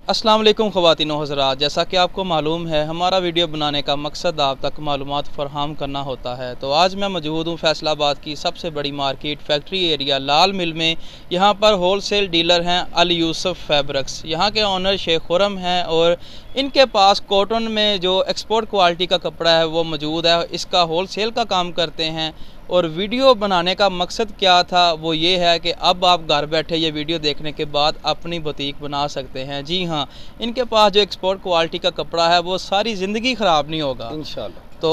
अस्सलाम वालेकुम ख़वातीन व हज़रात, जैसा कि आपको मालूम है हमारा वीडियो बनाने का मकसद आप तक मालूमात फराहम करना होता है। तो आज मैं मौजूद हूँ फैसलाबाद की सबसे बड़ी मार्केट फैक्ट्री एरिया लाल मिल में। यहाँ पर होलसेल डीलर हैं अल यूसुफ फैब्रिक्स। यहाँ के ऑनर शेख खुरम हैं और इनके पास कॉटन में जो एक्सपोर्ट क्वालिटी का कपड़ा है वो मौजूद है। इसका होलसेल का काम करते हैं और वीडियो बनाने का मकसद क्या था वो ये है कि अब आप घर बैठे ये वीडियो देखने के बाद अपनी बुटीक बना सकते हैं। जी हाँ, इनके पास जो एक्सपोर्ट क्वालिटी का कपड़ा है वो सारी ज़िंदगी ख़राब नहीं होगा इंशाल्लाह। तो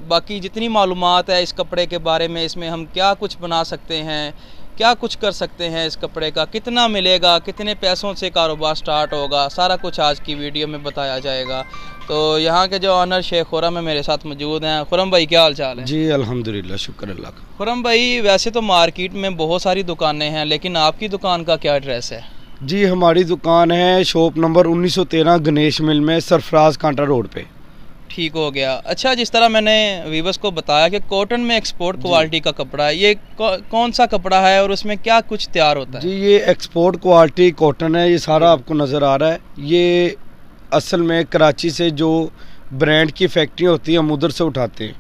बाकी जितनी मालूमात है इस कपड़े के बारे में, इसमें हम क्या कुछ बना सकते हैं, क्या कुछ कर सकते हैं, इस कपड़े का कितना मिलेगा, कितने पैसों से कारोबार स्टार्ट होगा, सारा कुछ आज की वीडियो में बताया जाएगा। तो यहाँ के जो ऑनर शेख खुरम है मेरे साथ मौजूद हैं। खुरम भाई क्या हाल चाल है? जी अल्हम्दुलिल्लाह, शुक्र अल्लाह का। खुरम भाई, वैसे तो मार्केट में बहुत सारी दुकानें हैं लेकिन आपकी दुकान का क्या एड्रेस है? जी हमारी दुकान है शॉप नंबर 1913 गणेश मिल में, सरफराज कांटा रोड पे। ठीक हो गया। अच्छा, जिस तरह मैंने वीवर्स को बताया कि कॉटन में एक्सपोर्ट क्वालिटी का कपड़ा है, ये कौन सा कपड़ा है और उसमें क्या कुछ तैयार होता है? जी ये एक्सपोर्ट क्वालिटी कॉटन है, ये सारा आपको नज़र आ रहा है। ये असल में कराची से जो ब्रांड की फैक्ट्री होती है हम उधर से उठाते हैं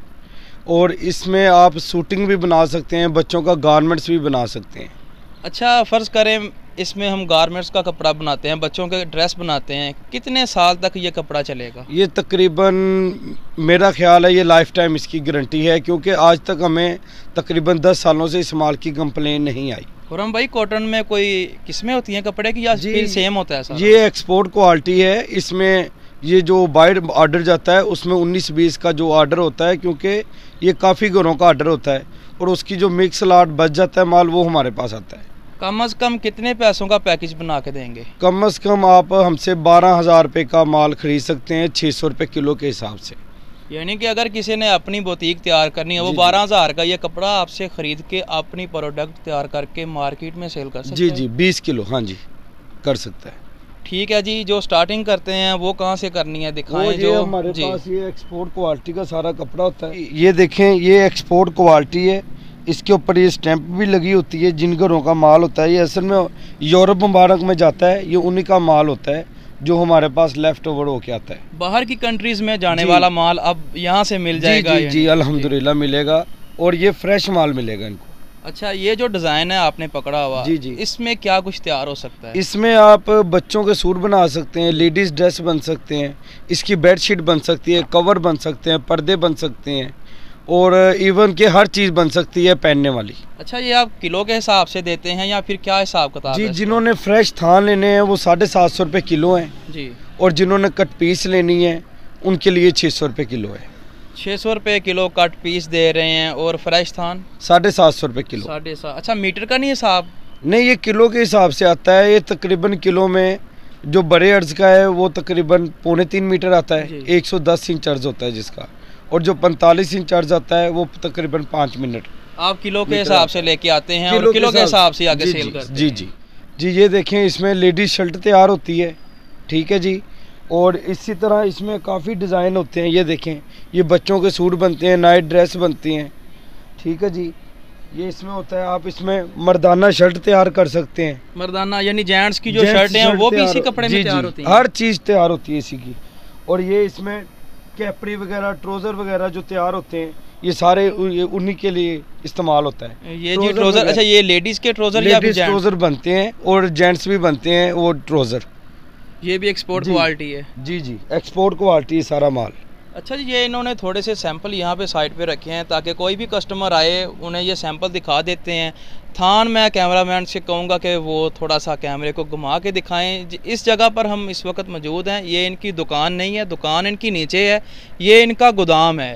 और इसमें आप सूटिंग भी बना सकते हैं, बच्चों का गारमेंट्स भी बना सकते हैं। अच्छा, फ़र्ज़ करें इसमें हम गारमेंट्स का कपड़ा बनाते हैं, बच्चों के ड्रेस बनाते हैं, कितने साल तक ये कपड़ा चलेगा? ये तकरीबन मेरा ख्याल है ये लाइफ टाइम इसकी गारंटी है, क्योंकि आज तक हमें तकरीबन 10 सालों से इस माल की कंप्लेन नहीं आई। खुरम भाई, कॉटन में कोई किस्में होती हैं कपड़े की या फिर सेम होता है सारा? ये एक्सपोर्ट क्वालिटी है। इसमें ये जो बाहर ऑर्डर जाता है उसमें 19-20 का जो ऑर्डर होता है, क्योंकि ये काफ़ी घरों का ऑर्डर होता है और उसकी जो मिक्स लाट बच जाता है माल वो हमारे पास आता है। कम अज़ कम कितने पैसों का पैकेज बना के देंगे? कम अज़ कम आप हमसे 12,000 रुपये का माल खरीद सकते हैं 600 रुपये किलो के हिसाब से। यानी कि अगर किसी ने अपनी बुटीक तैयार करनी है वो 12,000 का ये कपड़ा आपसे ख़रीद के अपनी प्रोडक्ट तैयार करके मार्केट में सेल कर सकते जी हैं? जी 20 किलो, हाँ जी कर सकता है। ठीक है जी, जो स्टार्टिंग करते हैं वो कहाँ से करनी है दिखाएं? जो हमारे पास ये एक्सपोर्ट क्वालिटी का सारा कपड़ा होता है, ये देखें ये एक्सपोर्ट क्वालिटी है। इसके ऊपर ये स्टैंप भी लगी होती है। जिन घरों का माल होता है ये असल में यूरोप मुबारक में जाता है, ये उन्हीं का माल होता है जो हमारे पास लेफ्ट ओवर होके आता है। बाहर की कंट्रीज में जाने वाला माल अब यहाँ से मिल जाएगा? जी जी अल्हम्दुलिल्लाह मिलेगा और ये फ्रेश माल मिलेगा इनको। अच्छा, ये जो डिज़ाइन है आपने पकड़ा हुआ, जी जी, इसमें क्या कुछ तैयार हो सकता है? इसमें आप बच्चों के सूट बना सकते हैं, लेडीज़ ड्रेस बन सकते हैं, इसकी बेडशीट बन सकती है, कवर बन सकते हैं, पर्दे बन सकते हैं और इवन के हर चीज़ बन सकती है पहनने वाली। अच्छा, ये आप किलो के हिसाब से देते हैं या फिर क्या हिसाब किताब जी है? जिन्होंने फ्रेश थान लेने हैं वो 750 रुपये किलो हैं जी, और जिन्होंने कट पीस लेनी है उनके लिए 600 रुपये किलो है। 600 रुपये किलो कट पीस दे रहे हैं और फ्रेश थान 750 रुपये किलो। 750। अच्छा, मीटर का नहीं हिसाब? नहीं, ये किलो के हिसाब से आता है। ये तकरीबन किलो में जो बड़े अर्ज का है वो तकरीबन 3.25 मीटर आता है, 110 इंच अर्ज होता है जिसका, और जो 45 इंच अर्ज आता है वो तकरीबन 5 मिनट। आप किलो के हिसाब से लेके आते हैं और किलो के हिसाब से आगे सेल करते हैं? जी जी जी। ये देखें इसमें लेडीज शर्ट तैयार होती है, ठीक है जी, और इसी तरह इसमें काफ़ी डिज़ाइन होते हैं। ये देखें ये बच्चों के सूट बनते हैं, नाइट ड्रेस बनती हैं, ठीक है जी। ये इसमें होता है आप इसमें मर्दाना शर्ट तैयार कर सकते हैं। मर्दाना यानी जेंट्स की जो शर्टें हैं वो भी इसी कपड़े में तैयार होती हैं? हर चीज़ तैयार होती है इसी की। और ये इसमें कैपरी वगैरह, ट्राउज़र वगैरह जो तैयार होते हैं ये सारे उन्हीं के लिए इस्तेमाल होता है। ये जी ट्राउज़र, अच्छा ये लेडीज़ के ट्राउज़र या लेडीज ट्राउज़र बनते हैं और जेंट्स भी बनते हैं वो ट्राउज़र। ये भी एक्सपोर्ट क्वालिटी है? जी जी एक्सपोर्ट क्वालिटी सारा माल। अच्छा जी, ये इन्होंने थोड़े से सैंपल यहाँ पे साइड पे रखे हैं ताकि कोई भी कस्टमर आए उन्हें ये सैंपल दिखा देते हैं। थान मैं कैमरामैन से कहूँगा कि वो थोड़ा सा कैमरे को घुमा के दिखाएं। इस जगह पर हम इस वक्त मौजूद हैं। ये इनकी दुकान नहीं है, दुकान इनकी नीचे है, ये इनका गोदाम है।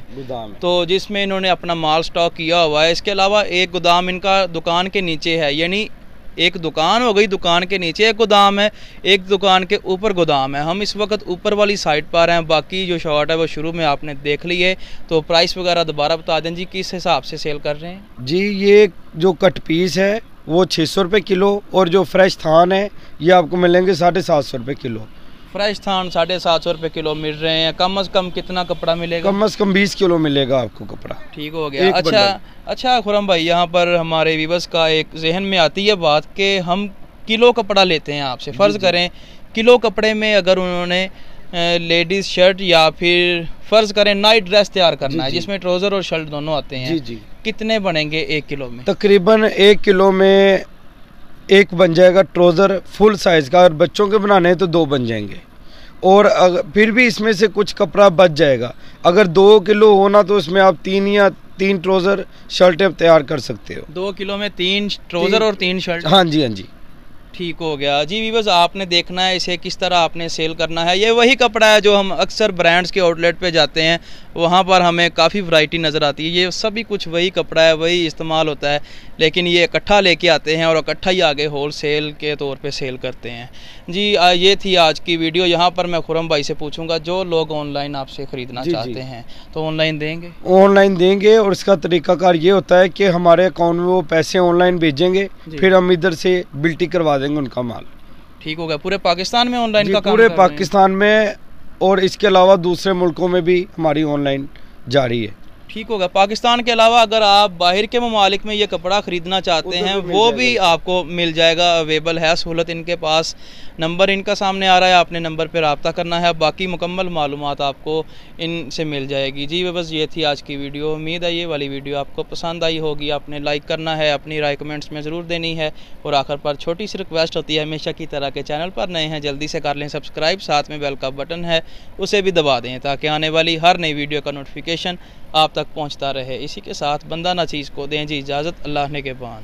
तो जिसमें इन्होंने अपना माल स्टॉक किया हुआ है। इसके अलावा एक गोदाम इनका दुकान के नीचे है, यानी एक दुकान हो गई, दुकान के नीचे एक गोदाम है, एक दुकान के ऊपर गोदाम है। हम इस वक्त ऊपर वाली साइड पर हैं, बाकी जो शॉट है वो शुरू में आपने देख ली है। तो प्राइस वगैरह दोबारा बता दें जी, किस हिसाब से सेल कर रहे हैं? जी ये जो कट पीस है वो 600 रुपये किलो और जो फ्रेश थान है ये आपको मिलेंगे 750 रुपये किलो। फ्रेश थान 750 रुपये किलो मिल रहे हैं। कम अज़ कम कितना कपड़ा मिलेगा? कम अज़ कम 20 किलो मिलेगा आपको कपड़ा। ठीक हो गया। अच्छा खुरम भाई, यहाँ पर हमारे व्यूअर्स का एक जहन में आती है बात कि हम किलो कपड़ा लेते हैं आपसे। फ़र्ज़ करें किलो कपड़े में अगर उन्होंने लेडीज़ शर्ट या फिर फ़र्ज़ करें नाइट ड्रेस तैयार करना है जिसमें ट्राउज़र और शर्ट दोनों आते हैं, जी, कितने बनेंगे 1 किलो में? तकरीबन 1 किलो में एक बन जाएगा ट्राउज़र फुल साइज़ का, और बच्चों के बनाने हैं तो 2 बन जाएंगे। और फिर भी इसमें से कुछ कपड़ा बच जाएगा। अगर 2 किलो होना तो इसमें आप 3 ट्राउज़र शर्टें तैयार कर सकते हो। 2 किलो में 3 ट्राउज़र और 3 शर्ट? हाँ जी, हाँ जी। ठीक हो गया जी। व्यूअर्स, आपने देखना है इसे किस तरह आपने सेल करना है। ये वही कपड़ा है जो हम अक्सर ब्रांड्स के आउटलेट पे जाते हैं, वहाँ पर हमें काफ़ी वैरायटी नज़र आती है। ये सभी कुछ वही कपड़ा है, वही इस्तेमाल होता है, लेकिन ये इकट्ठा लेके आते हैं और इकट्ठा ही आगे होल सेल के तौर पे सेल करते हैं जी। ये थी आज की वीडियो। यहाँ पर मैं खुरम भाई से पूछूंगा, जो लोग ऑनलाइन आपसे ख़रीदना चाहते हैं तो ऑनलाइन देंगे? ऑनलाइन देंगे, और इसका तरीकाकार ये होता है कि हमारे अकाउंट में वो पैसे ऑनलाइन भेजेंगे, फिर हम इधर से बिल्टी करवा देंगे उनका माल। ठीक हो गया। पूरे पाकिस्तान में ऑनलाइन का काम पूरे पाकिस्तान में, और इसके अलावा दूसरे मुल्कों में भी हमारी ऑनलाइन जारी है। ठीक होगा। पाकिस्तान के अलावा अगर आप बाहर के ममालिक में ये कपड़ा ख़रीदना चाहते हैं वो भी आपको मिल जाएगा, अवेलेबल है सहूलत इनके पास। नंबर इनका सामने आ रहा है, आपने नंबर पर रब्ता करना है, बाकी मुकम्मल मालूमात आपको इनसे मिल जाएगी जी। बस ये थी आज की वीडियो। उम्मीद है ये वाली वीडियो आपको पसंद आई होगी। आपने लाइक करना है, अपनी राय कमेंट्स में ज़रूर देनी है, और आखिर पर छोटी सी रिक्वेस्ट होती है, हमेशा की तरह के चैनल पर नए हैं जल्दी से कर लें सब्सक्राइब, साथ में बेल का बटन है उसे भी दबा दें ताकि आने वाली हर नई वीडियो का नोटिफिकेशन आप तक पहुंचता रहे। इसी के साथ बंदा ना चीज़ को दें जी इजाज़त। अल्लाह ने के बान।